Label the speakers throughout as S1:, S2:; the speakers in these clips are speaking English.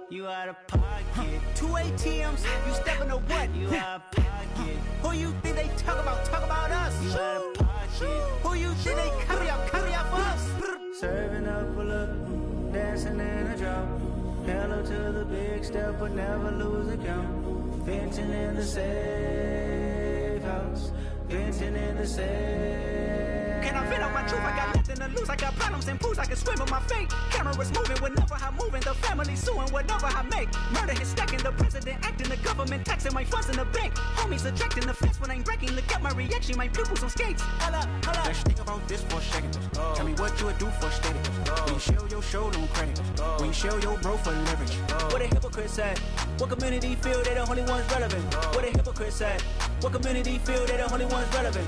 S1: You out of pocket.
S2: 2 ATMs, you stepping to what?
S1: You out of pocket.
S2: Who you think they talk about us?
S1: You out of pocket.
S2: Who you think they carry out for us?
S1: Serving up a look, dancing in a drought. Hello to the big step, but never lose a count. Venting in the safe house. Venting in the safe.
S2: Can I vent out my truth? I got nothing to lose. I got problems and pools. I can swim with my fate. Cameras moving whenever I'm moving. The family suing whatever I make. Murder is stacking. The president acting. The government taxing my funds in the bank. Homies ejecting the fence when I'm breaking. Look at my reaction. My pupils on skates. Holla, holla.
S3: Let's think about this for a second. Tell me what you would do for steady. When you show your show, don't credit. When you show your bro for leverage.
S2: What a hypocrite said. What community feel they the only ones relevant? What a hypocrite said. What community feel they the only ones relevant?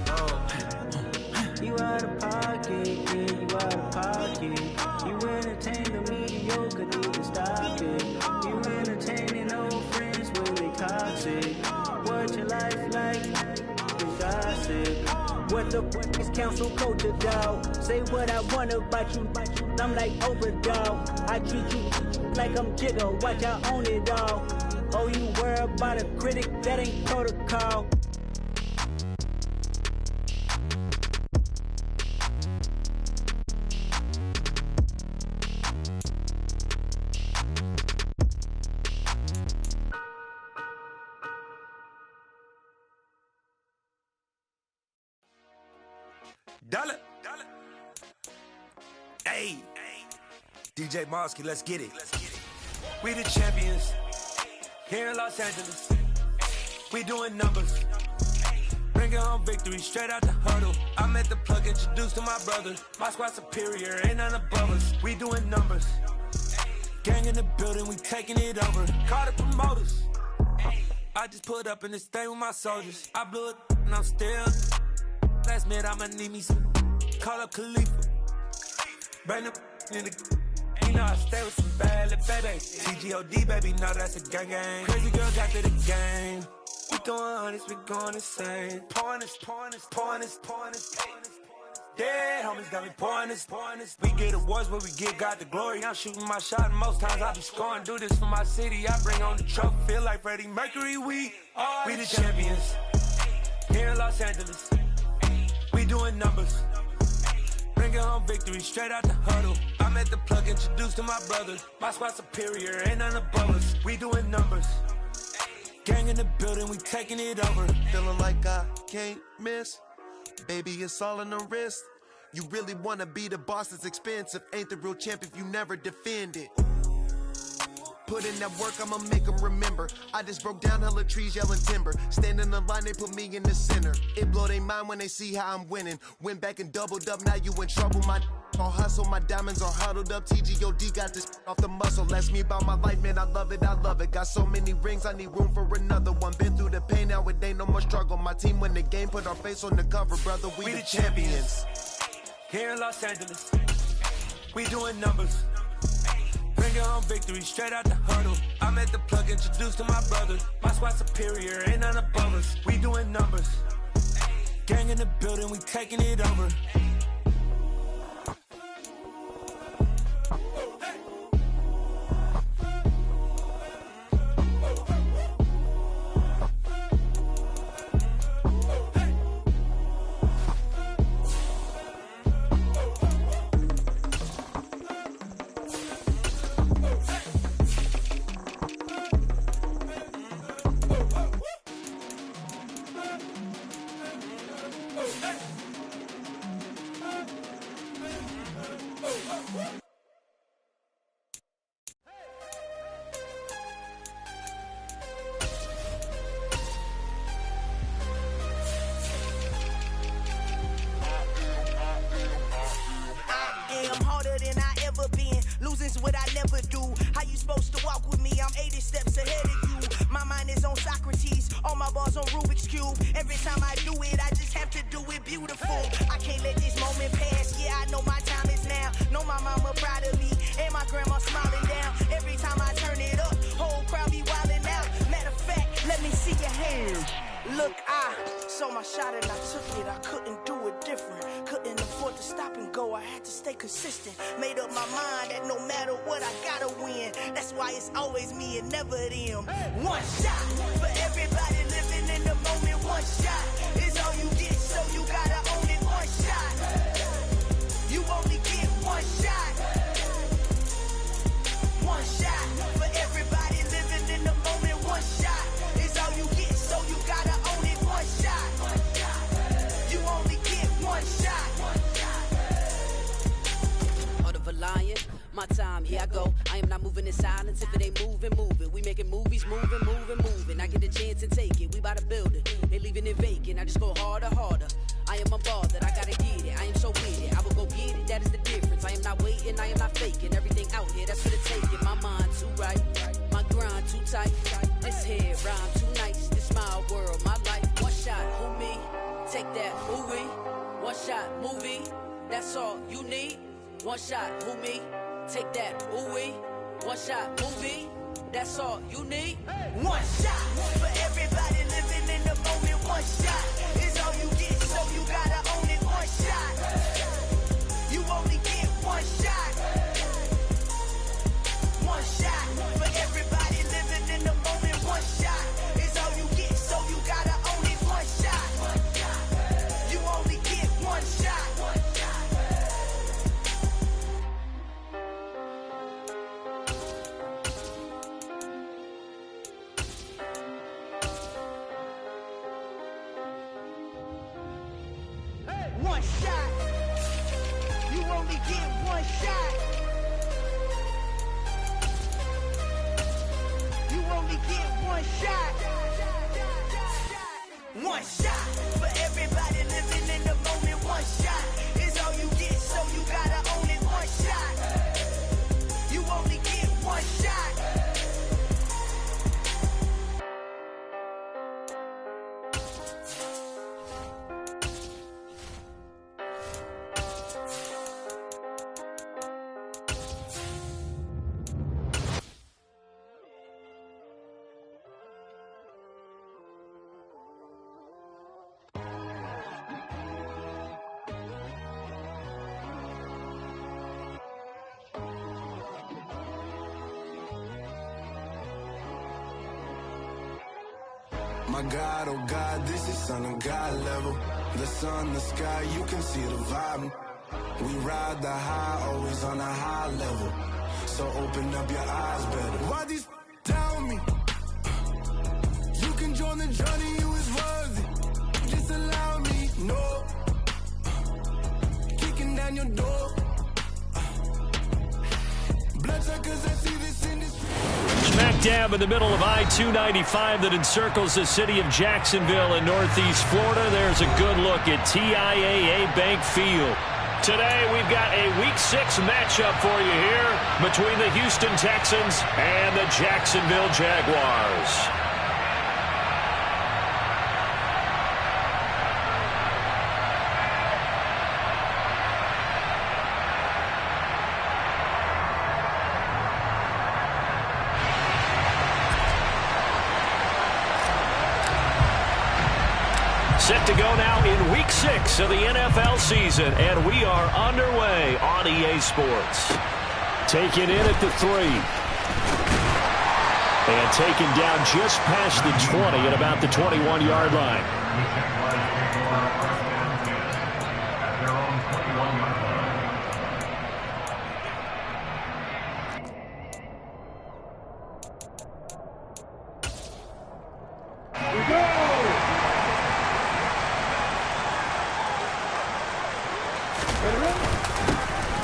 S1: You out of pocket, yeah, you out of pocket. You entertain the mediocre, need to stop it. You entertaining old friends when they toxic. What your life like? You gossip.
S2: What the fuck is council culture, dog? Say what I want about you, I'm like overdog. I treat you like I'm Jigga, watch I own it all. Oh, you worry about a critic, that ain't protocol.
S4: Dollar. Hey. DJ Mosky, let's get it. We the champions here in Los Angeles. We doing numbers. Bringing home victory straight out the huddle. I'm at the plug, introduced to my brother. My squad superior, ain't none above us. We doing numbers. Gang in the building, we taking it over. Call the promoters. I just put up in this thing with my soldiers. I blew it and I'm still. Last minute, I'ma need me some. Call up Khalifa. Bring up in the. You know I stay with some bad little baby. TGOD, baby, no, that's a gang gang. Crazy girls after the game. We going honest, we going insane. Pouring this. Dead homies got me pouring this. We get awards, but we give God the glory. I'm shooting my shot, and most times I be scoring. Do this for my city, I bring on the trophy. Feel like Freddie Mercury, we the champions. Here in Los Angeles. We doing numbers. Bringing home victory straight out the huddle. I'm at the plug, introduced to my brother. My squad superior, ain't none above us. We doing numbers. Gang in the building, we taking it over.
S5: Feeling like I can't miss. Baby, it's all in the wrist. You really wanna be the boss, it's expensive. Ain't the real champ if you never defend it. Put in that work, I'ma make them remember. I just broke down hella trees, yelling timber. Stand in the line, they put me in the center. It blow they mind when they see how I'm winning. Went back and doubled up, now you in trouble. My all hustle, my diamonds are huddled up. TGOD got this off the muscle. Ask me about my life, man, I love it. Got so many rings, I need room for another one. Been through the pain, now it ain't no more struggle. My team win the game, put our face on the cover, brother. We the champions.
S4: Here in Los Angeles, we doing numbers. Bringing home victory straight out the huddle. I'm at the plug, introduced to my brother. My squad superior, ain't none above us. We doing numbers. Gang in the building, we taking it over.
S6: consistent. Made up my mind that no matter what, I gotta win. That's why it's always me and never them. One shot for everybody living in the moment. One shot is all you get, so you gotta own it. One shot. You only get one shot. One shot for everybody living in the moment. One shot is all you get, so you gotta own it. One shot. You only get one shot.
S7: Heart of a lion, my time, here I go. I am not moving in silence. If it ain't moving, move it. We making movies, moving, moving, moving. I get a chance and take it. We bout to build it. They leaving it vacant. I just go harder, harder. I am unbothered, I gotta get it. I am so with it. I will go get it. That is the difference. I am not waiting. I am not faking. Everything out here, that's for the taking. My mind too right, my grind too tight. This head rhyme too nice. This my world, my life. One shot, who me? Take that, who we? One shot, movie. That's all you need. One shot, who me? Take that, who we? One shot, movie. That's all you need.
S6: One shot for everybody living in the moment. One shot is all you get, so you gotta own it. One shot. You only get one shot. One shot for everybody living in the moment. One shot is all you get, so you gotta own it. One shot. You only get one shot. One shot. You only get one shot. You only get one shot. One shot for everybody living in the moment. One shot is all you get, so you gotta own it. One shot. You only get one shot.
S4: My God, oh God, this is Son of God level. The sun, the sky, you can see the vibe. We ride the high, always on a high level. So open up your eyes better. Why these tell me? You can join the journey, you is worthy. Just allow me, no. Kicking down your door. Bloodsuckers, I see this in this.
S8: Smack dab in the middle of I-295 that encircles the city of Jacksonville in northeast Florida. There's a good look at TIAA Bank Field. Today we've got a Week 6 matchup for you here between the Houston Texans and the Jacksonville Jaguars. Set to go now in Week 6 of the NFL season, and we are underway on EA Sports. Taken in at the 3. And taken down just past the 20 at about the 21-yard line.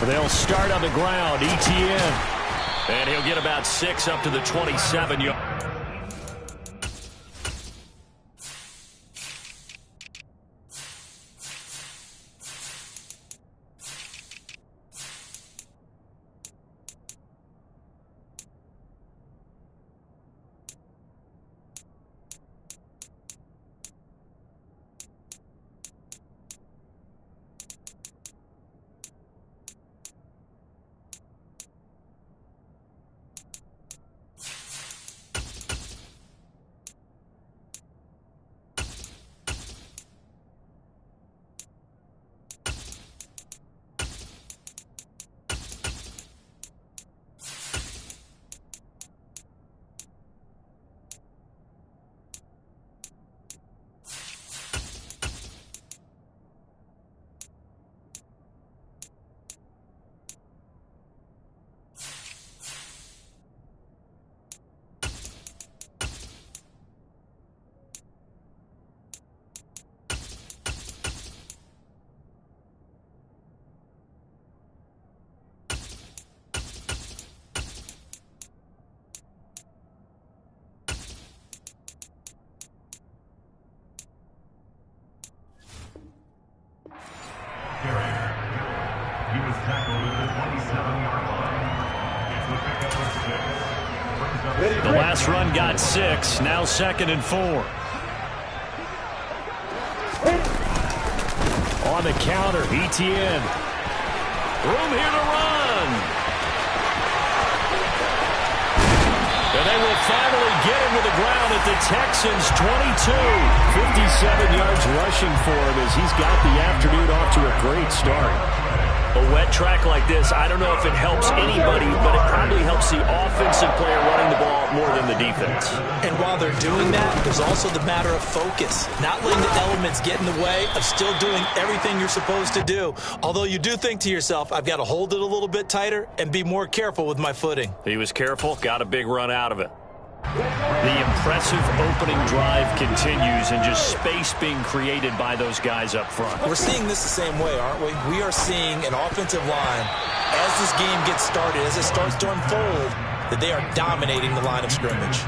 S8: They'll start on the ground, ETN. And he'll get about 6 up to the 27-yard. last run got 6. Now 2nd and 4. On the counter, Etienne. Room here to run. And they will finally get him to the ground at the Texans' 22. 57 yards rushing for him as he's got the afternoon off to a great start. A wet track like this, I don't know if it helps anybody, but it probably helps the offensive player running the ball more than the defense.
S9: And while they're doing that, there's also the matter of focus. Not letting the elements get in the way of still doing everything you're supposed to do. Although you do think to yourself, I've got to hold it a little bit tighter and be more careful with my footing.
S8: He was careful, got a big run out of it. The impressive opening drive continues and just space being created by those guys up front.
S9: We're seeing this the same way, aren't we? We are seeing an offensive line, as this game gets started, as it starts to unfold, that they are dominating the line of scrimmage.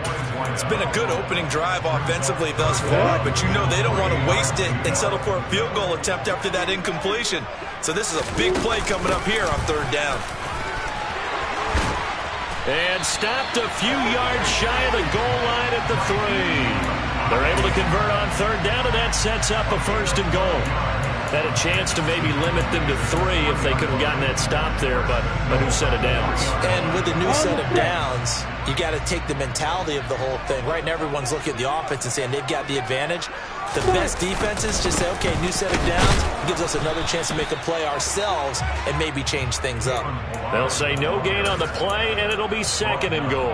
S10: It's been a good opening drive offensively thus far, but you know they don't want to waste it and settle for a field goal attempt after that incompletion. So this is a big play coming up here on 3rd down.
S8: And stopped a few yards shy of the goal line at the 3. They're able to convert on 3rd down, and that sets up a 1st and goal. Had a chance to maybe limit them to 3 if they could have gotten that stop there, but a new set of downs.
S9: And with a new set of downs, you got to take the mentality of the whole thing. Right now, everyone's looking at the offense and saying they've got the advantage. The best defenses just say, okay, new set of downs. It gives us another chance to make a play ourselves and maybe change things up.
S8: They'll say no gain on the play, and it'll be 2nd and goal.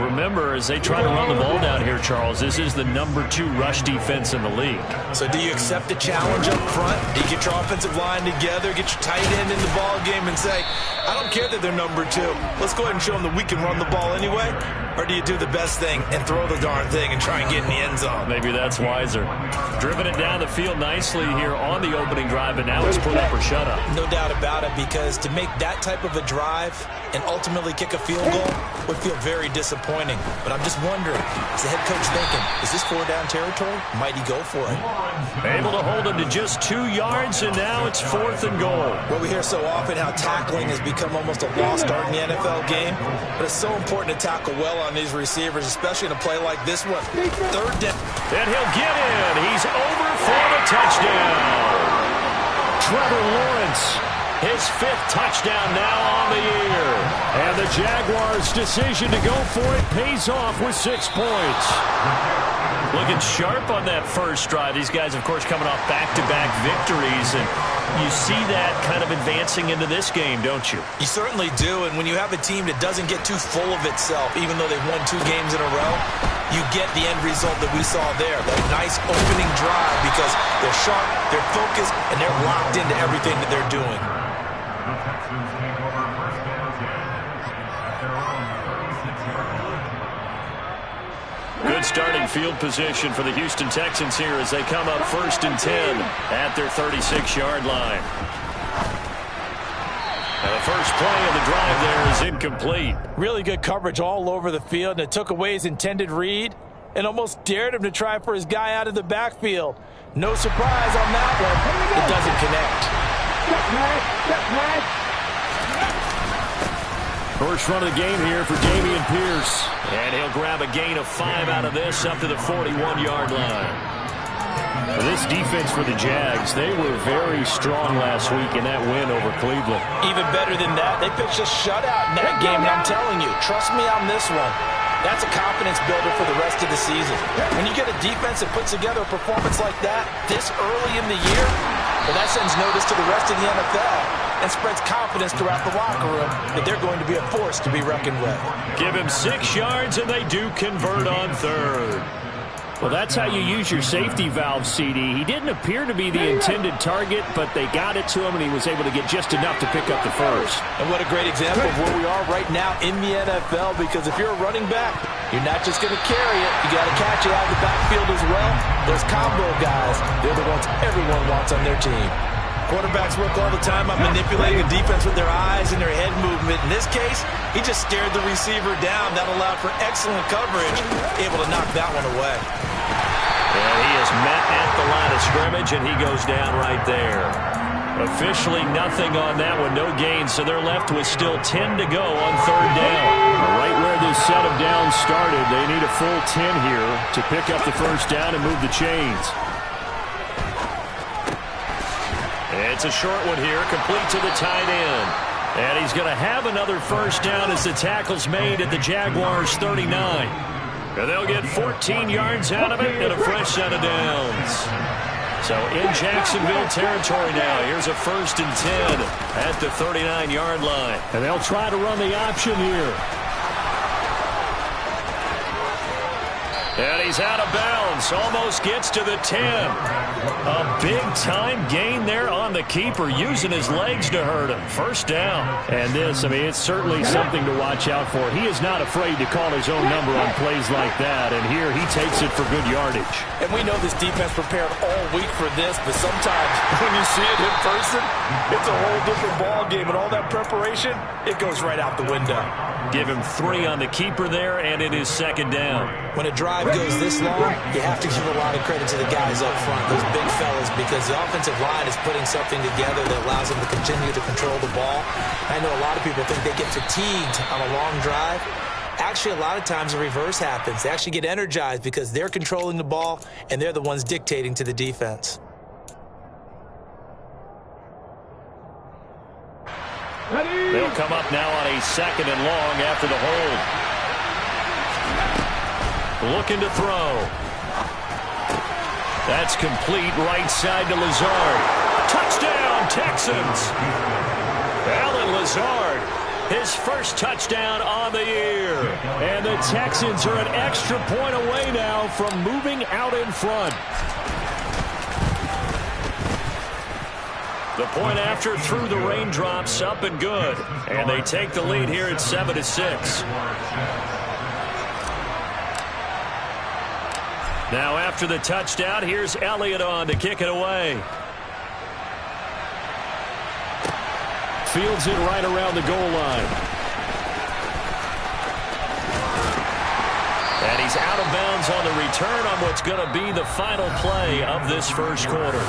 S8: Remember, as they try to run the ball down here, Charles, this is the number 2 rush defense in the league.
S10: So do you accept the challenge up front? Do you get your offensive line together, get your tight end in the ball game and say, I don't care that they're number 2. Let's go ahead and show them that we can run the ball anyway? Or do you do the best thing and throw the darn thing and try and get in the end zone?
S8: Maybe that's wiser. Driven it down the field nicely here on the opening drive, and now it's put up or shut up.
S9: No doubt about it, because to make that type of a drive and ultimately kick a field goal would feel very disappointing. But I'm just wondering, is the head coach thinking, is this 4-down territory? Might he go for it?
S8: Able to hold him to just 2 yards, and now it's 4th and goal.
S9: Well, we hear so often how tackling has become almost a lost art in the NFL game, but it's so important to tackle well on these receivers, especially in a play like this one. 3rd down.
S8: And he'll get in. He's over for the touchdown. Trevor Lawrence, his 5th touchdown now on the year. And the Jaguars' decision to go for it pays off with 6 points. Looking sharp on that first drive. These guys, of course, coming off back-to-back victories, and you see that kind of advancing into this game, don't you?
S9: You certainly do, and when you have a team that doesn't get too full of itself, even though they've won 2 games in a row, you get the end result that we saw there, that nice opening drive, because they're sharp, they're focused, and they're locked into everything that they're doing.
S8: Good starting field position for the Houston Texans here as they come up 1st and 10 at their 36-yard line. And the first play of the drive there is incomplete.
S9: Really good coverage all over the field, and it took away his intended read and almost dared him to try for his guy out of the backfield. No surprise on that one. It doesn't connect.
S8: First run of the game here for Dameon Pierce. And he'll grab a gain of 5 out of this up to the 41-yard line. This defense for the Jags, they were very strong last week in that win over Cleveland.
S9: Even better than that, they pitched a shutout in that game, and I'm telling you, trust me on this one. That's a confidence builder for the rest of the season. When you get a defense that puts together a performance like that this early in the year, well, that sends notice to the rest of the NFL and spreads confidence throughout the locker room that they're going to be a force to be reckoned with.
S8: Give him 6 yards, and they do convert on 3rd. Well, that's how you use your safety valve, CD. He didn't appear to be the intended target, but they got it to him, and he was able to get just enough to pick up the first.
S9: And what a great example of where we are right now in the NFL, because if you're a running back, you're not just going to carry it. You got to catch it out of the backfield as well. Those combo guys, they're the ones everyone wants on their team.
S10: Quarterbacks work all the time on manipulating a defense with their eyes and their head movement. In this case, he just stared the receiver down. That allowed for excellent coverage, able to knock that one away.
S8: And he is met at the line of scrimmage, and he goes down right there. Officially nothing on that one, no gain, so they're left with still 10 to go on 3rd down. Right where this momentum down started. They need a full 10 here to pick up the first down and move the chains. It's a short one here, complete to the tight end. And he's going to have another first down as the tackle's made at the Jaguars' 39. And they'll get 14 yards out of it and a fresh set of downs. So in Jacksonville territory now. Here's a 1st and 10 at the 39-yard line.
S11: And they'll try to run the option here.
S8: And he's out of bounds. Almost gets to the 10. A big-time gain there on the keeper, using his legs to hurt him. First down.
S11: And this, I mean, it's certainly something to watch out for. He is not afraid to call his own number on plays like that. And here he takes it for good yardage.
S9: And we know this defense prepared all week for this, but sometimes when you see it in person, it's a whole different ball game. And all that preparation, it goes right out the window.
S8: Give him 3 on the keeper there, and it is 2nd down.
S9: When a drive goes this long, you have to give a lot of credit to the guys up front, those big fellas, because the offensive line is putting something together that allows them to continue to control the ball. I know a lot of people think they get fatigued on a long drive. Actually, a lot of times the reverse happens. They actually get energized because they're controlling the ball, and they're the ones dictating to the defense.
S8: They'll come up now on a 2nd and long after the hold. Looking to throw. That's complete right side to Lazard. Touchdown, Texans! Alan Lazard, his first touchdown on the year. And the Texans are an extra point away now from moving out in front. The point after through the raindrops, up and good. And they take the lead here at 7-6. Now after the touchdown, here's Elliott on to kick it away.
S11: Fields it right around the goal line.
S8: And he's out of bounds on the return on what's going to be the final play of this first quarter.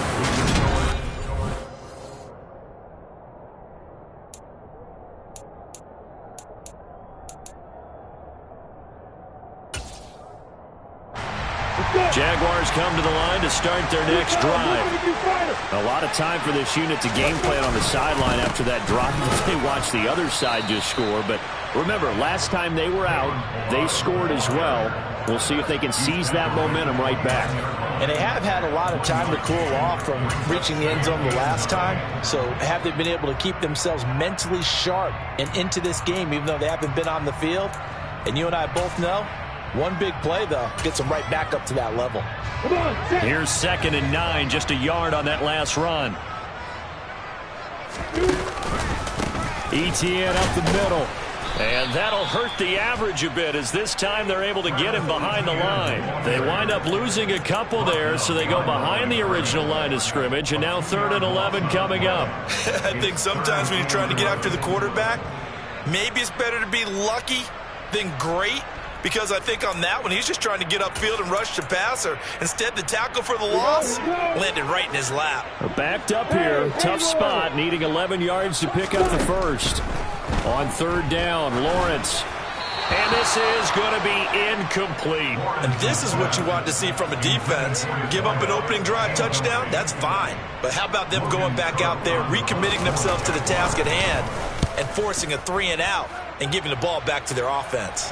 S8: Jaguars come to the line to start their next drive.
S11: A lot of time for this unit to game plan on the sideline after that drive. They watch the other side just score. But remember, last time they were out, they scored as well. We'll see if they can seize that momentum right back.
S9: And they have had a lot of time to cool off from reaching the end zone the last time. So have they been able to keep themselves mentally sharp and into this game, even though they haven't been on the field? And you and I both know, one big play, though, gets them right back up to that level.
S8: Here's 2nd and 9, just a yard on that last run.
S11: ETN up the middle.
S8: And that'll hurt the average a bit, as this time they're able to get him behind the line. They wind up losing a couple there, so they go behind the original line of scrimmage, and now 3rd and 11 coming up.
S10: I think sometimes when you're trying to get after the quarterback, maybe it's better to be lucky than great. Because I think on that one, he's just trying to get upfield and rush the passer. Instead, the tackle for the loss landed right in his lap.
S11: Backed up here. Tough spot. Needing 11 yards to pick up the first. On 3rd down, Lawrence.
S8: And this is going to be incomplete.
S10: And this is what you want to see from a defense. Give up an opening drive touchdown, that's fine. But how about them going back out there, recommitting themselves to the task at hand, and forcing a 3-and-out and giving the ball back to their offense.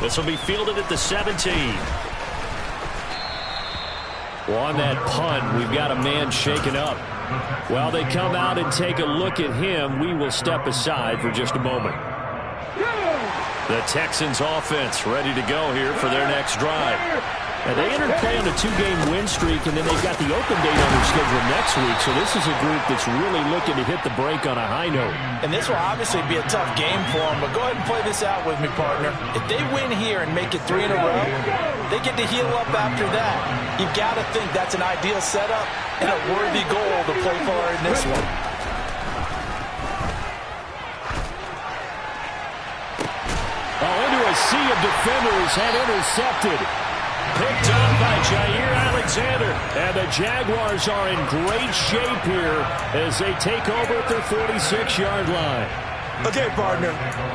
S8: This will be fielded at the 17.
S11: Well, on that punt, we've got a man shaken up. While they come out and take a look at him, we will step aside for just a moment.
S8: The Texans offense ready to go here for their next drive.
S11: Now, they entered play on a 2-game win streak, and then they've got the open date on their schedule next week. So this is a group that's really looking to hit the break on a high note.
S9: And this will obviously be a tough game for them, but go ahead and play this out with me, partner. If they win here and make it 3 in a row, they get to heal up after that. You've got to think that's an ideal setup and a worthy goal to play for in this one.
S11: Into a sea of defenders and intercepted.
S8: Picked up by Jair Alexander.
S11: And the Jaguars are in great shape here as they take over at their 46-yard line.
S9: Okay, partner,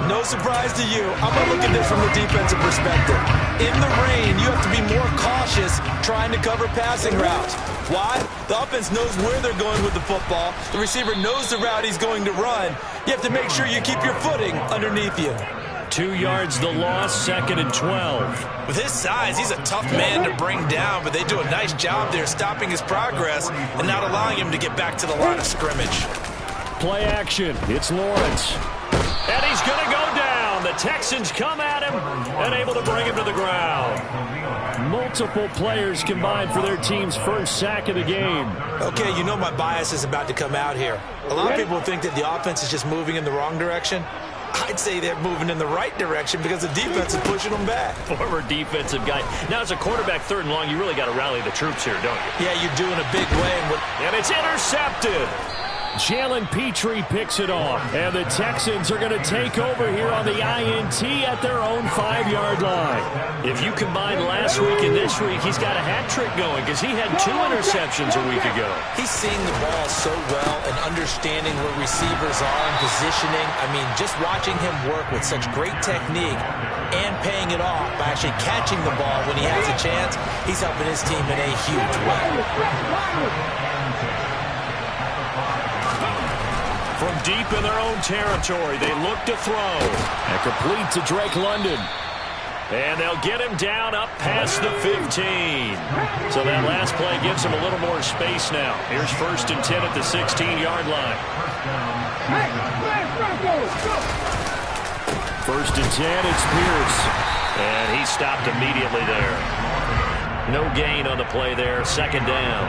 S9: no surprise to you. I'm going to look at this from the defensive perspective. In the rain, you have to be more cautious trying to cover passing routes. Why? The offense knows where they're going with the football. The receiver knows the route he's going to run. You have to make sure you keep your footing underneath you.
S8: 2 yards the loss, 2nd and 12.
S9: With his size, he's a tough man to bring down, but they do a nice job there stopping his progress and not allowing him to get back to the line of scrimmage.
S8: Play action. It's Lawrence. And he's going to go down. The Texans come at him and able to bring him to the ground. Multiple players combined for their team's first sack of the game.
S9: Okay, you know my bias is about to come out here. A lot of people think that the offense is just moving in the wrong direction. I'd say they're moving in the right direction because the defense is pushing them back.
S8: Former defensive guy. Now, as a quarterback, 3rd and long, you really got to rally the troops here, don't you?
S9: Yeah, you're doing a big way.
S8: And it's intercepted. Jalen Petrie picks it off. And the Texans are going to take over here on the INT at their own 5-yard line. If you combine last week and this week, he's got a hat trick going because he had 2 interceptions a week ago.
S9: He's seeing the ball so well and understanding where receivers are and positioning. I mean, just watching him work with such great technique and paying it off by actually catching the ball when he has a chance, he's helping his team in a huge way.
S8: From deep in their own territory, they look to throw. And complete to Drake London. And they'll get him down up past the 15. So that last play gives him a little more space now. Here's 1st and 10 at the 16-yard line. 1st and 10, it's Pierce. And he stopped immediately there. No gain on the play there, 2nd down.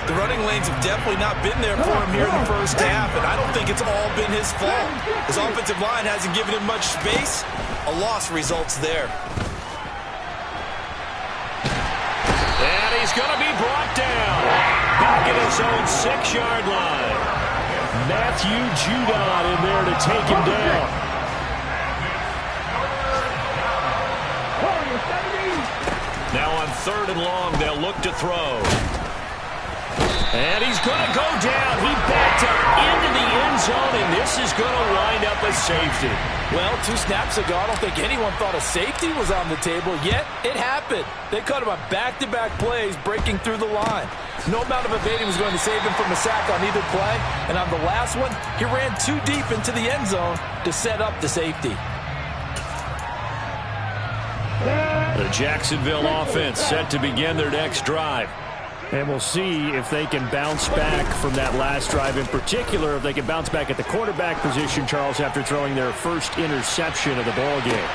S9: The running lanes have definitely not been there for him here in the first half, and I don't think it's all been his fault. His offensive line hasn't given him much space. A loss results there.
S8: And he's going to be brought down. Back at his own 6-yard line. Matthew Judon in there to take him down. Now on 3rd and long, they'll look to throw. And he's going to go down. He backed up into the end zone, and this is going to wind up a safety.
S9: Well, 2 snaps ago, I don't think anyone thought a safety was on the table, yet it happened. They caught him on back-to-back plays breaking through the line. No amount of evading was going to save him from a sack on either play, and on the last one, he ran too deep into the end zone to set up the safety.
S8: The Jacksonville offense set to begin their next drive. And we'll see if they can bounce back from that last drive. In particular, if they can bounce back at the quarterback position, Charles, after throwing their first interception of the ball game.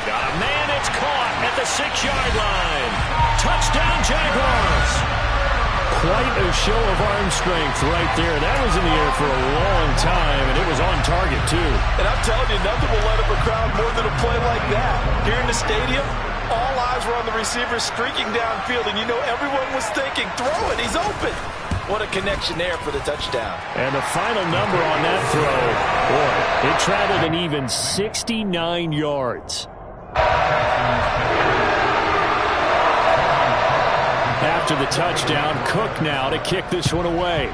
S8: Got a man, it's caught at the 6-yard line. Touchdown, Jaguars. Quite a show of arm strength right there. That was in the air for a long time, and it was on target, too.
S9: And I'm telling you, nothing will let up a crowd more than a play like that. Here in the stadium, all eyes were on the receiver streaking downfield, and you know everyone was thinking, throw it, he's open. What a connection there for the touchdown.
S8: And the final number on that throw, boy, it traveled an even 69 yards. After the touchdown, Cook now to kick this one away.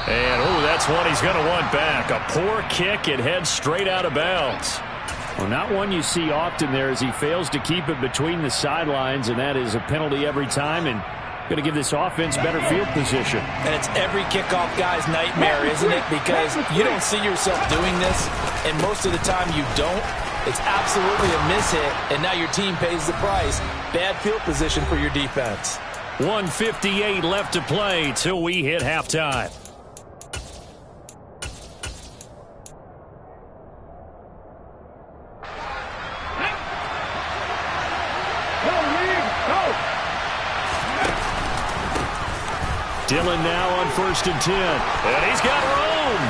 S8: And, that's one he's going to want back. A poor kick, it heads straight out of bounds. Well, not one you see often there as he fails to keep it between the sidelines, and that is a penalty every time, and going to give this offense better field position.
S9: And it's every kickoff guy's nightmare, isn't it? Because you don't see yourself doing this, and most of the time you don't. It's absolutely a mishit, and now your team pays the price. Bad field position for your defense.
S8: 1:58 left to play till we hit halftime. Dillon now on 1st and 10. And he's got room.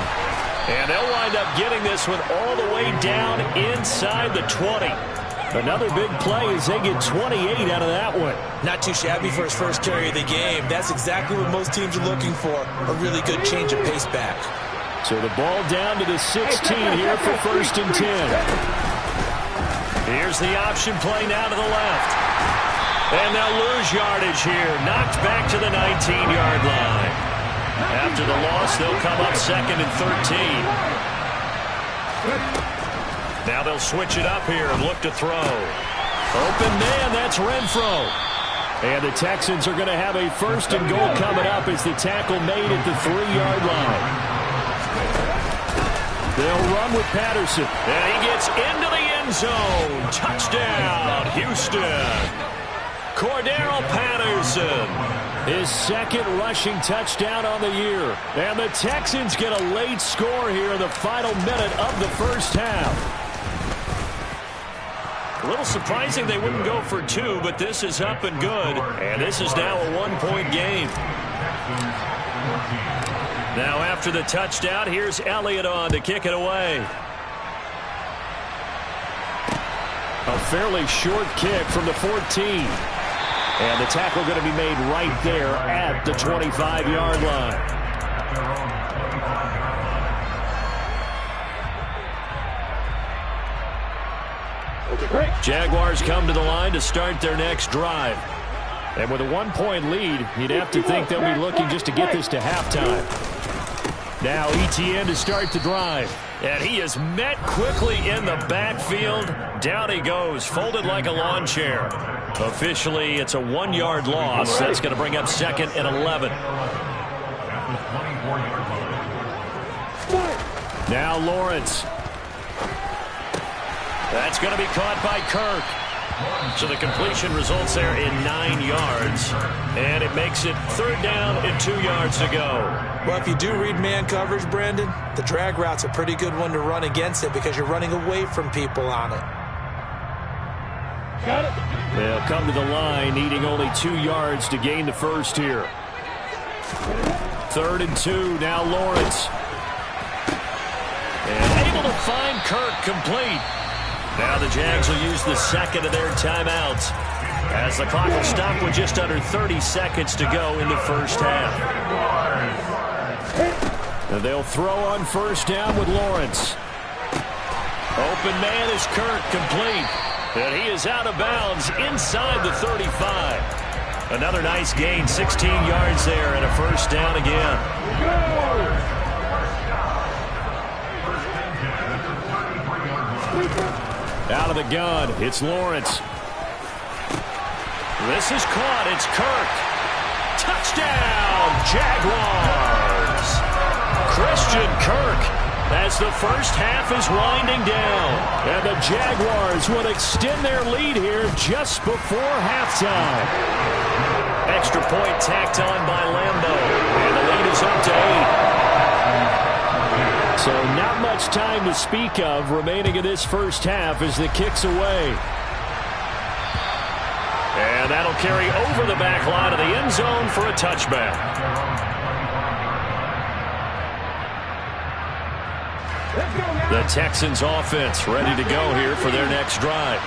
S8: And they'll wind up getting this one all the way down inside the 20. Another big play as they get 28 out of that one.
S9: Not too shabby for his first carry of the game. That's exactly what most teams are looking for. A really good change of pace back.
S8: So the ball down to the 16 here for 1st and 10. Here's the option play now to the left. And they'll lose yardage here. Knocked back to the 19-yard line. After the loss, they'll come up 2nd and 13. Now they'll switch it up here and look to throw. Open man, that's Renfro. And the Texans are going to have a 1st and goal coming up as the tackle made at the 3-yard line. They'll run with Patterson. And he gets into the end zone. Touchdown, Houston. Cordero Patterson, his 2nd rushing touchdown on the year. And the Texans get a late score here in the final minute of the first half. A little surprising they wouldn't go for 2, but this is up and good. And this is now a 1-point game. Now after the touchdown, here's Elliott on to kick it away. A fairly short kick from the 14. And the tackle going to be made right there at the 25-yard line. Jaguars come to the line to start their next drive. And with a 1-point lead, you'd have to think they'll be looking just to get this to halftime. Now Etienne to start the drive. And he is met quickly in the backfield. Down he goes, folded like a lawn chair. Officially, it's a 1-yard loss. That's going to bring up 2nd and 11. Now Lawrence. That's going to be caught by Kirk. So the completion results there in 9 yards. And it makes it 3rd down and 2 yards to go.
S9: Well, if you do read man coverage, Brandon, the drag route's a pretty good one to run against it because you're running away from people on it.
S11: Got it. They'll come to the line, needing only 2 yards to gain the first here. 3rd and 2, now Lawrence. And able to find Kirk complete. Now the Jags will use the 2nd of their timeouts as the clock will stop with just under 30 seconds to go in the first half. And they'll throw on 1st down with Lawrence. Open man is Kirk, complete. And he is out of bounds inside the 35. Another nice gain, 16 yards there and a 1st down again. Out of the gun, it's Lawrence. This is caught, it's Kirk. Touchdown, Jaguars! Christian Kirk as the first half is winding down. And the Jaguars will extend their lead here just before halftime. Extra point tacked on by Lambeau. And the lead is up to 8. So not much time to speak of remaining in this first half as the kick's away. And that'll carry over the back line of the end zone for a touchback. The Texans offense ready to go here for their next drive.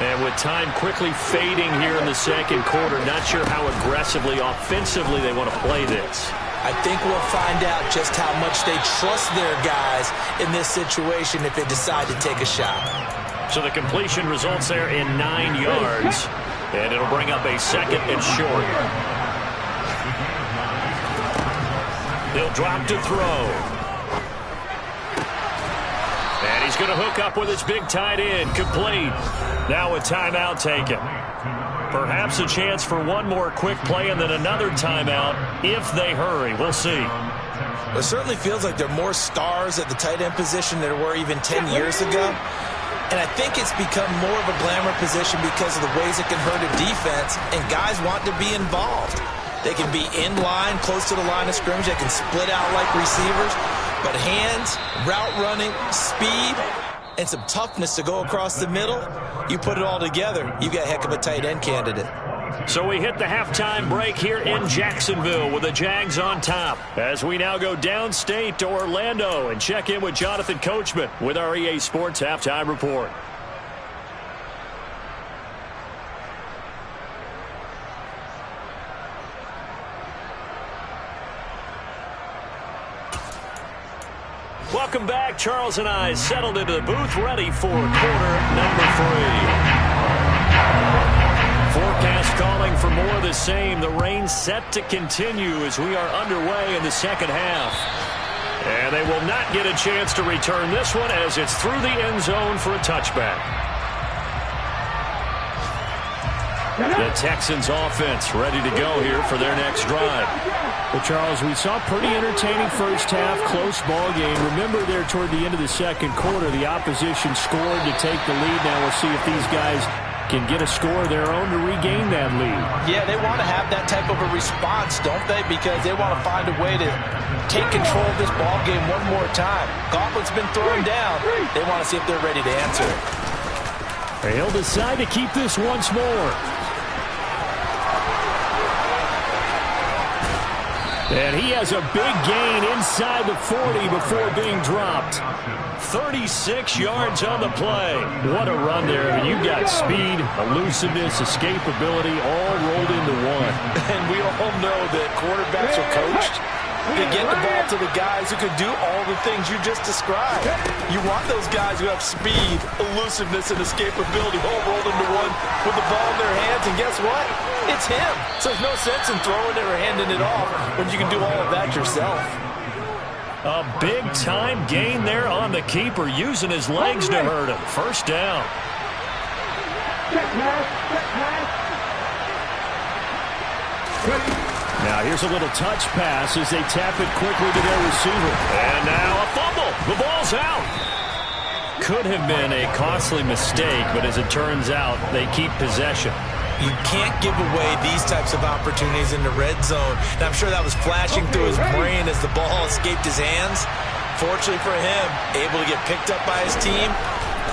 S11: And with time quickly fading here in the 2nd quarter, not sure how aggressively, offensively they want to play this.
S9: I think we'll find out just how much they trust their guys in this situation if they decide to take a shot.
S8: So the completion results there in 9 yards. And it'll bring up a 2nd and short. He'll drop to throw. And he's going to hook up with his big tight end. Complete. Now a timeout taken. Perhaps a chance for one more quick play and then another timeout if they hurry. We'll see.
S9: It certainly feels like there are more stars at the tight end position than there were even 10 years ago. And I think it's become more of a glamour position because of the ways it can hurt a defense, and guys want to be involved. They can be in line, close to the line of scrimmage. They can split out like receivers. But hands, route running, speed, and some toughness to go across the middle, you put it all together, you got a heck of a tight end candidate.
S8: So we hit the halftime break here in Jacksonville with the Jags on top. As we now go downstate to Orlando and check in with Jonathan Coachman with our EA Sports Halftime Report. Welcome back. Charles and I settled into the booth ready for quarter number 3. Forecast calling for more of the same. The rain set to continue as we are underway in the second half. And they will not get a chance to return this one as it's through the end zone for a touchback. The Texans offense ready to go here for their next drive.
S11: Well, Charles, we saw pretty entertaining first half, close ball game. Remember there toward the end of the second quarter, the opposition scored to take the lead. Now we'll see if these guys can get a score of their own to regain that lead.
S9: Yeah, they want to have that type of a response, don't they? Because they want to find a way to take control of this ball game one more time. Gauntlet's been thrown down. They want to see if they're ready to answer it.
S11: He'll decide to keep this once more. And he has a big gain inside the 40 before being dropped.
S8: 36 yards on the play. What a run there. I mean, you've got speed, elusiveness, escapability all rolled into one.
S9: And we all know that quarterbacks are coached to get the ball to the guys who can do all the things you just described. You want those guys who have speed, elusiveness, and escapability all rolled into one with the ball in their hands. And guess what? It's him. So there's no sense in throwing it or handing it off when you can do all of that yourself.
S8: A big-time gain there on the keeper, using his legs to hurt him. First down.
S11: Now here's a little touch pass as they tap it quickly to their receiver.
S8: And now a fumble. The ball's out. Could have been a costly mistake, but as it turns out, they keep possession.
S9: You can't give away these types of opportunities in the red zone. And I'm sure that was flashing through his brain as the ball escaped his hands. Fortunately for him, able to get picked up by his team,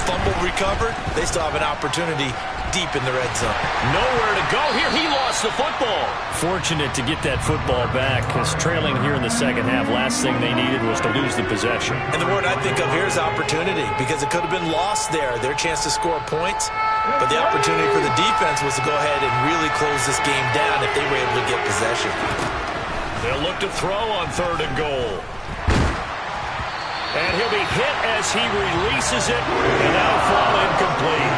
S9: fumble recovered. They still have an opportunity deep in the red zone.
S8: Nowhere to go here. He lost the football.
S11: Fortunate to get that football back, because trailing here in the second half, last thing they needed was to lose the possession.
S9: And the word I think of here is opportunity, because it could have been lost there, their chance to score points. But the opportunity for the defense was to go ahead and really close this game down if they were able to get possession.
S8: They'll look to throw on 3rd and goal. And he'll be hit as he releases it, and that'll fall incomplete.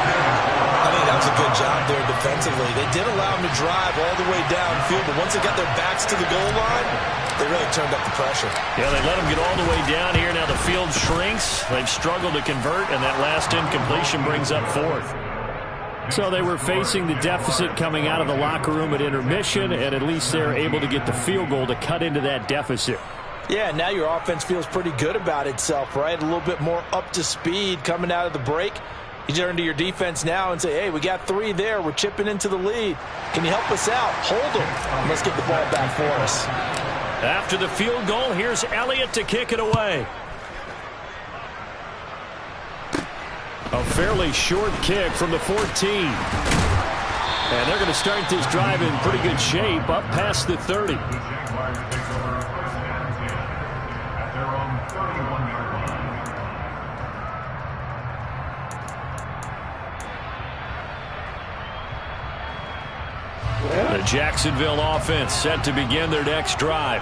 S9: I think that was a good job there defensively. They did allow him to drive all the way downfield, but once they got their backs to the goal line, they really turned up the pressure.
S8: Yeah, they let him get all the way down here. Now the field shrinks. They've struggled to convert, and that last incompletion brings up 4th.
S11: So they were facing the deficit coming out of the locker room at intermission, and at least they're able to get the field goal to cut into that deficit.
S9: Yeah, now your offense feels pretty good about itself, right? A little bit more up to speed coming out of the break. You turn to your defense now and say, hey, we got 3 there. We're chipping into the lead. Can you help us out? Hold them. Let's get the ball back for us.
S8: After the field goal, here's Elliott to kick it away.
S11: A fairly short kick from the 14. And they're going to start this drive in pretty good shape, up past the 30.
S8: The Jacksonville offense set to begin their next drive.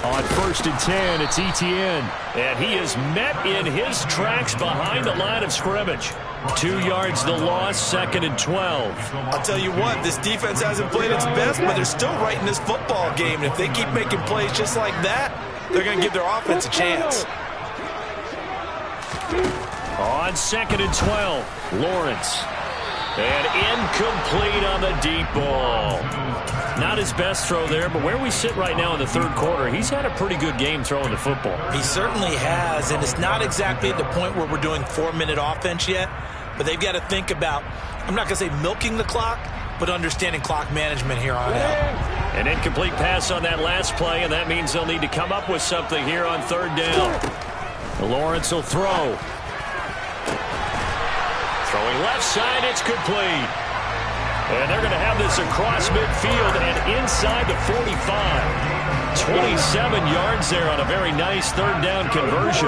S11: On 1st and 10, it's Etienne.
S8: And he is met in his tracks behind the line of scrimmage. 2 yards the loss, 2nd and 12.
S9: I'll tell you what, this defense hasn't played its best, but they're still right in this football game. And if they keep making plays just like that, they're going to give their offense a chance.
S8: On 2nd and 12, Lawrence. And incomplete on the deep ball. Not his best throw there, but where we sit right now in the 3rd quarter, he's had a pretty good game throwing the football.
S9: He certainly has, and it's not exactly at the point where we're doing 4-minute offense yet, but they've got to think about, I'm not going to say milking the clock, but understanding clock management here on out.
S8: An incomplete pass on that last play, and that means they'll need to come up with something here on 3rd down. Lawrence will throw. Throwing left side, it's complete. And they're going to have this across midfield and inside the 45. 27 yards there on a very nice 3rd down conversion.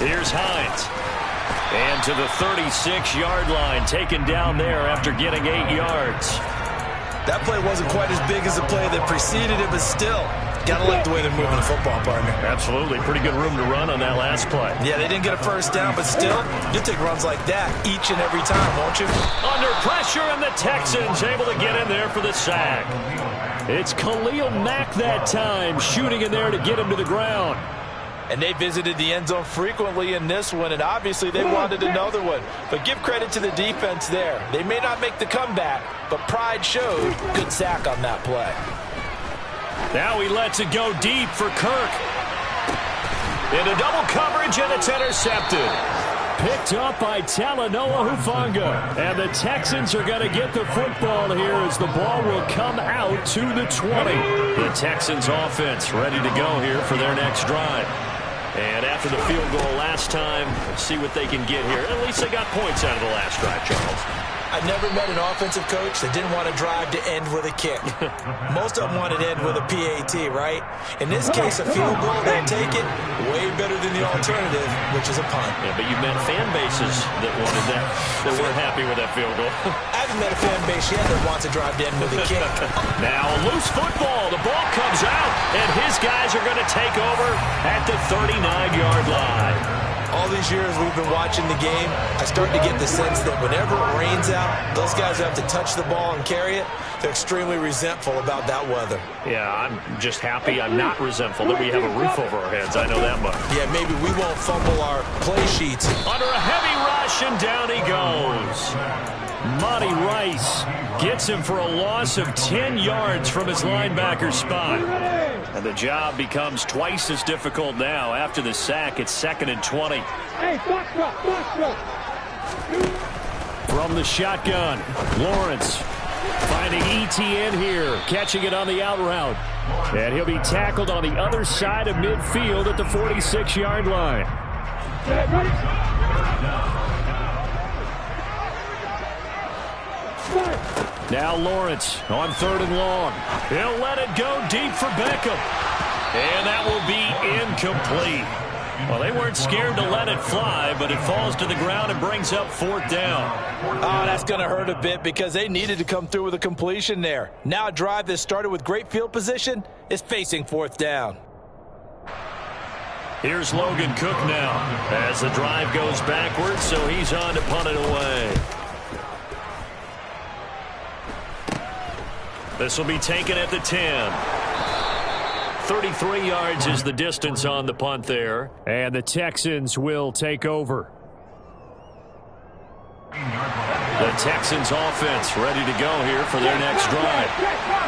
S8: Here's Hines. And to the 36-yard line, taken down there after getting 8 yards.
S9: That play wasn't quite as big as the play that preceded it, but still, Gotta like the way they're moving the football, partner.
S8: Absolutely. Pretty good room to run on that last play.
S9: Yeah, they didn't get a first down, but still, you'll take runs like that each and every time, won't you?
S8: Under pressure, and the Texans able to get in there for the sack. It's Khalil Mack that time, shooting in there to get him to the ground.
S9: And they visited the end zone frequently in this one, and obviously they wanted another one. But give credit to the defense there. They may not make the comeback, but pride showed. Good sack on that play.
S8: Now he lets it go deep for Kirk. Into double coverage, and it's intercepted. Picked up by Talanoa Hufanga. And the Texans are going to get the football here as the ball will come out to the 20. The Texans offense ready to go here for their next drive. And after the field goal last time, let's see what they can get here. At least they got points out of the last drive, Charles.
S9: I've never met an offensive coach that didn't want to drive to end with a kick. Most of them wanted to end with a PAT, right? In this case, a field goal, they'll take it. Way better than the alternative, which is a punt.
S8: Yeah, but you met fan bases that wanted that, that weren't happy with that field goal.
S9: I haven't met a fan base yet that wants to drive to end with a kick.
S8: Now a loose football. The ball comes out, and his guys are going to take over at the 39-yard line.
S9: All these years we've been watching the game, I start to get the sense that whenever it rains out, those guys have to touch the ball and carry it. They're extremely resentful about that weather.
S8: Yeah, I'm just happy I'm not resentful that we have a roof over our heads. I know that much.
S9: Yeah, maybe we won't fumble our play sheets.
S8: Under a heavy rush, and down he goes. Monty Rice gets him for a loss of 10 yards from his linebacker spot. And the job becomes twice as difficult now. After the sack, it's 2nd and 20. From the shotgun, Lawrence finding ETN here, catching it on the out route. And he'll be tackled on the other side of midfield at the 46-yard line. Now Lawrence on 3rd and long. He'll let it go deep for Beckham. And that will be incomplete. Well, they weren't scared to let it fly, but it falls to the ground and brings up 4th down.
S9: Oh, that's going to hurt a bit because they needed to come through with a completion there. Now a drive that started with great field position is facing 4th down.
S8: Here's Logan Cook now as the drive goes backwards, so he's on to punt it away. This will be taken at the 10. 33 yards is the distance on the punt there. And the Texans will take over. The Texans offense ready to go here for their next drive.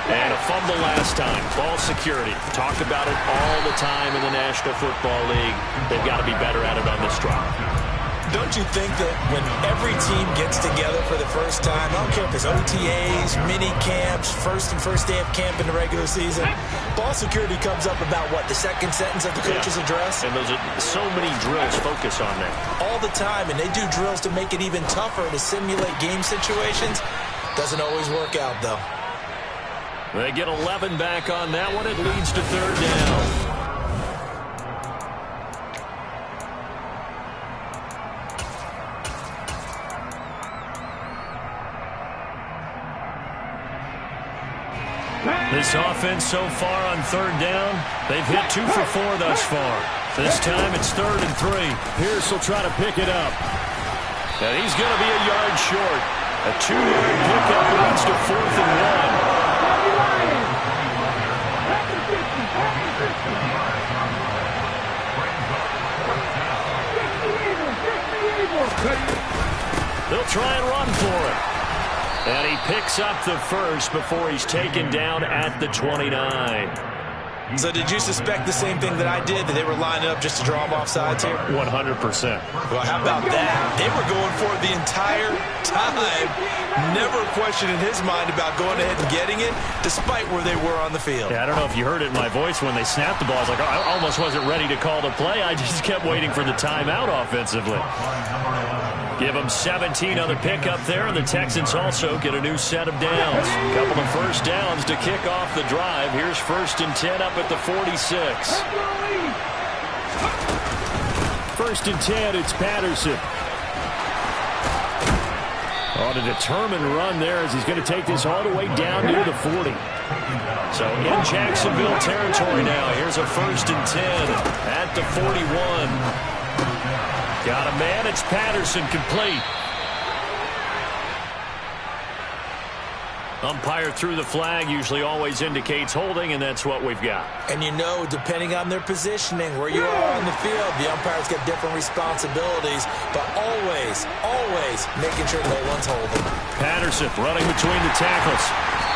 S8: And a fumble last time. Ball security. Talk about it all the time in the National Football League. They've got to be better at it on this drive.
S9: Don't you think that when every team gets together for the first time, I don't care if it's OTAs, mini camps, first day of camp in the regular season, ball security comes up about what, the second sentence of the coach's address?
S8: And those are so many drills focus on that.
S9: All the time, and they do drills to make it even tougher to simulate game situations. Doesn't always work out, though.
S8: They get 11 back on that one. It leads to 3rd down. This offense so far on 3rd down, they've hit 2 for 4 thus far. This time it's 3rd and 3. Pierce will try to pick it up. And he's going to be a yard short. A 2-yard pickup leads to 4th and 1. They'll try and run for it. And he picks up the first before he's taken down at the 29.
S9: So did you suspect the same thing that I did, that they were lining up just to draw them off sides here?
S8: 100%.
S9: Well, how about that? They were going for it the entire time. Never a question in his mind about going ahead and getting it, despite where they were on the field.
S8: Yeah, I don't know if you heard it in my voice when they snapped the ball. I was like, I almost wasn't ready to call the play. I just kept waiting for the timeout offensively. Give them 17 on the pickup there, and the Texans also get a new set of downs. A couple of first downs to kick off the drive. Here's 1st and 10 up at the 46. 1st and 10, it's Patterson. On a determined run there as he's going to take this all the way down near the 40. So in Jacksonville territory now. Here's a 1st and 10 at the 41. Got a man. It's Patterson, complete. Umpire threw the flag, usually always indicates holding, and that's what we've got.
S9: And you know, depending on their positioning, where you are on the field, the umpires get different responsibilities, but always, always making sure no one's holding.
S8: Patterson running between the tackles.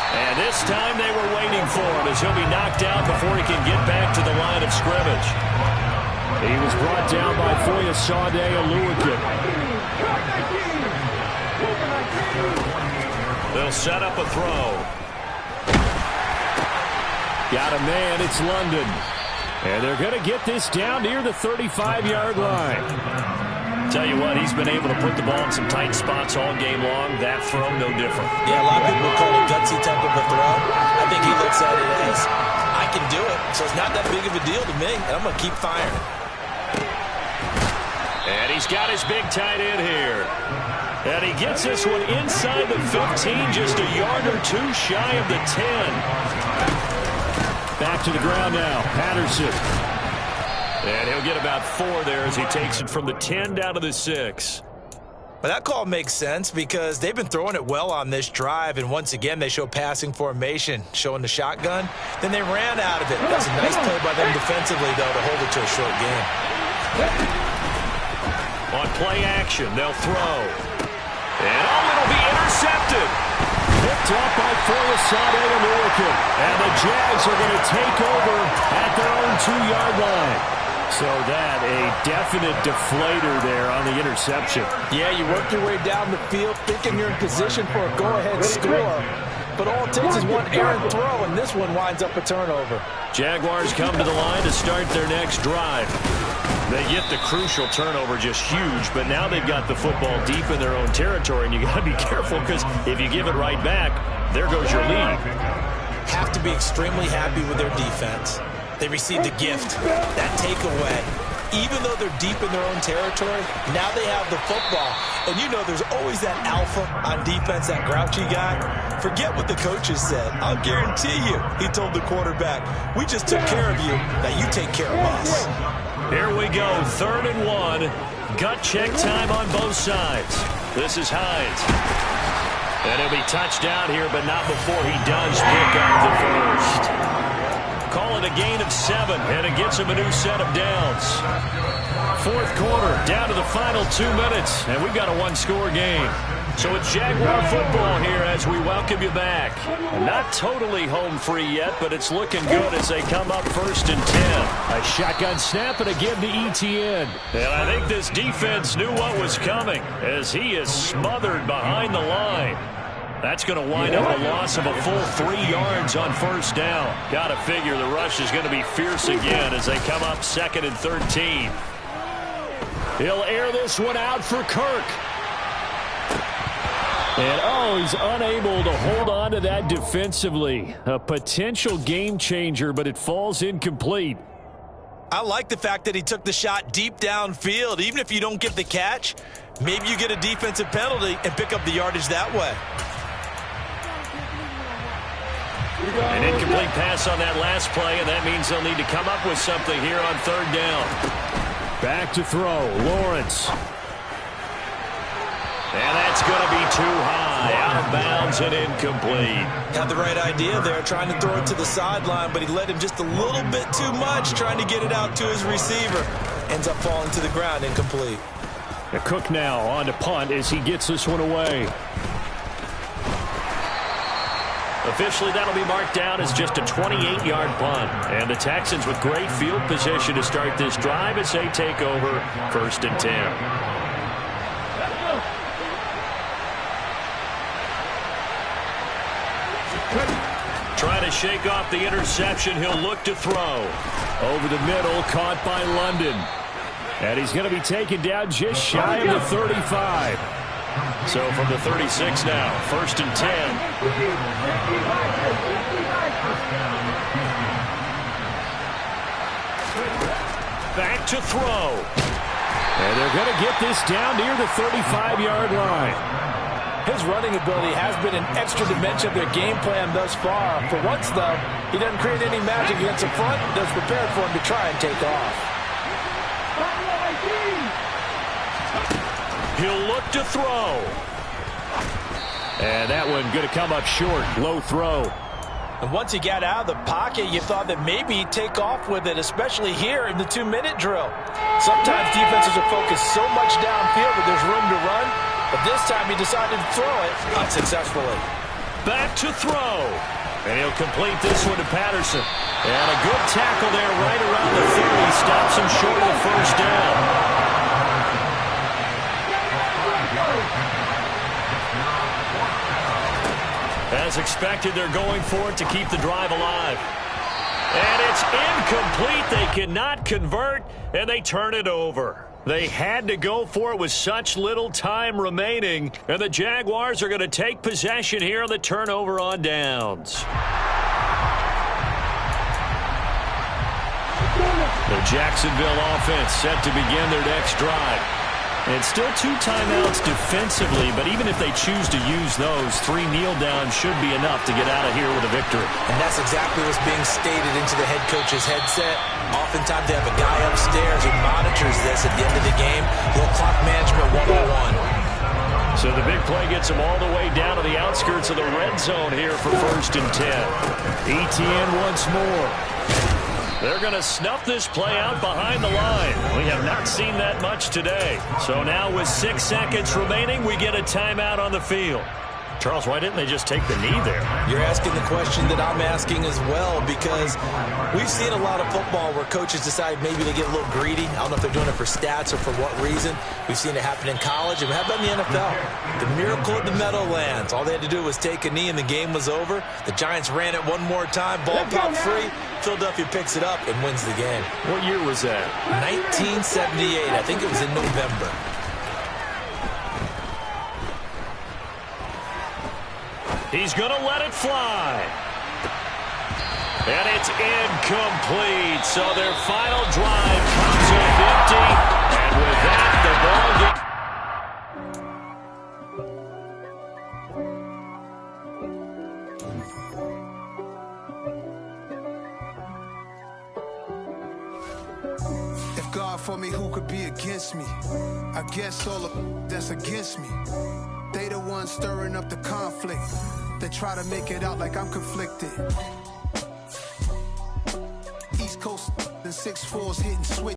S8: And this time they were waiting for him as he'll be knocked out before he can get back to the line of scrimmage. He was brought down by Foyesade Oluwakim. They'll set up a throw. Got a man. It's London. And they're going to get this down near the 35-yard line. Tell you what, he's been able to put the ball in some tight spots all game long. That throw, no different.
S9: Yeah, a lot of people call it gutsy type of a throw. I think he looks at it as, I can do it, so it's not that big of a deal to me, and I'm going to keep firing.
S8: And he's got his big tight end here. And he gets this one inside the 15, just a yard or two shy of the 10. Back to the ground now, Patterson. And he'll get about 4 there as he takes it from the 10 down to the 6.
S9: But that call makes sense because they've been throwing it well on this drive, and once again they show passing formation, showing the shotgun. Then they ran out of it. That's a nice play by them defensively, though, to hold it to a short game.
S8: On play action, they'll throw. And it'll be intercepted. Picked up by Foyesade Oluwakim. And the Jags are going to take over at their own 2-yard line. So that a definite deflator there on the interception.
S9: Yeah, you work your way down the field thinking you're in position for a go-ahead score. But all it takes is one errant throw, and this one winds up a turnover.
S8: Jaguars come to the line to start their next drive. They get the crucial turnover, just huge, but now they've got the football deep in their own territory, and you got to be careful because if you give it right back, there goes your lead.
S9: Have to be extremely happy with their defense. They received a gift, that takeaway. Even though they're deep in their own territory, now they have the football. And you know there's always that alpha on defense, that grouchy guy. Forget what the coaches said. I'll guarantee you, he told the quarterback, we just took care of you, now you take care of us.
S8: Here we go, 3rd and 1. Gut check time on both sides. This is Hines. And he'll be touchdown here, but not before he does pick up the first. Call it a gain of 7, and it gets him a new set of downs. 4th quarter, down to the final 2 minutes, and we've got a 1-score game. So it's Jaguar football here as we welcome you back. Not totally home free yet, but it's looking good as they come up 1st and 10. A shotgun snap and a give to Etienne. And I think this defense knew what was coming as he is smothered behind the line. That's going to wind up a loss of a full 3 yards on 1st down. Got to figure the rush is going to be fierce again as they come up 2nd and 13. He'll air this one out for Kirk. And, he's unable to hold on to that defensively. A potential game changer, but it falls incomplete.
S9: I like the fact that he took the shot deep downfield. Even if you don't get the catch, maybe you get a defensive penalty and pick up the yardage that way.
S8: An incomplete pass on that last play, and that means they'll need to come up with something here on 3rd down. Back to throw, Lawrence. And that's going to be too high, out of bounds and incomplete.
S9: Had the right idea there, trying to throw it to the sideline, but he let him just a little bit too much, trying to get it out to his receiver. Ends up falling to the ground, incomplete.
S8: Cook now on to punt as he gets this one away. Officially, that'll be marked down as just a 28-yard punt. And the Texans with great field position to start this drive as they take over 1st and 10. Trying to shake off the interception. He'll look to throw. Over the middle, caught by London. And he's going to be taken down just shy of the 35. So from the 36 now, 1st and 10. Back to throw. And they're going to get this down near the 35-yard line.
S9: His running ability has been an extra dimension of their game plan thus far. For once, though, he doesn't create any magic against the front. That's prepared for him to try and take off.
S8: He'll look to throw. And that one going to come up short. Low throw.
S9: And once he got out of the pocket, you thought that maybe he'd take off with it, especially here in the 2-minute drill. Sometimes defenses are focused so much downfield that there's room to run, but this time he decided to throw it unsuccessfully.
S8: Back to throw. And he'll complete this one to Patterson. And a good tackle there right around the 30. Stops him short of the first down. As expected, they're going for it to keep the drive alive. And it's incomplete. They cannot convert, and they turn it over. They had to go for it with such little time remaining, and the Jaguars are going to take possession here on the turnover on downs. The Jacksonville offense set to begin their next drive. And still 2 timeouts defensively, but even if they choose to use those, 3 kneel downs should be enough to get out of here with a victory.
S9: And that's exactly what's being stated into the head coach's headset. Oftentimes they have a guy upstairs who monitors this at the end of the game. Little clock management 101.
S8: So the big play gets them all the way down to the outskirts of the red zone here for 1st and 10. ETN once more. They're going to snuff this play out behind the line. We have not seen that much today. So now with 6 seconds remaining, we get a timeout on the field. Charles, why didn't they just take the knee there?
S9: You're asking the question that I'm asking as well, because we've seen a lot of football where coaches decide maybe to get a little greedy. I don't know if they're doing it for stats or for what reason. We've seen it happen in college, and we have done in the NFL. The miracle of the Meadowlands. All they had to do was take a knee, and the game was over. The Giants ran it one more time. Ball popped free. Philadelphia picks it up and wins the game.
S8: What year was that?
S9: 1978. I think it was in November.
S8: He's going to let it fly. And it's incomplete. So their final drive comes up empty. And with that,
S12: the ball game. If God for me, who could be against me? I guess all of that's against me. They the ones stirring up the conflict. They try to make it out like I'm conflicted. East Coast and 6'4s hitting switch.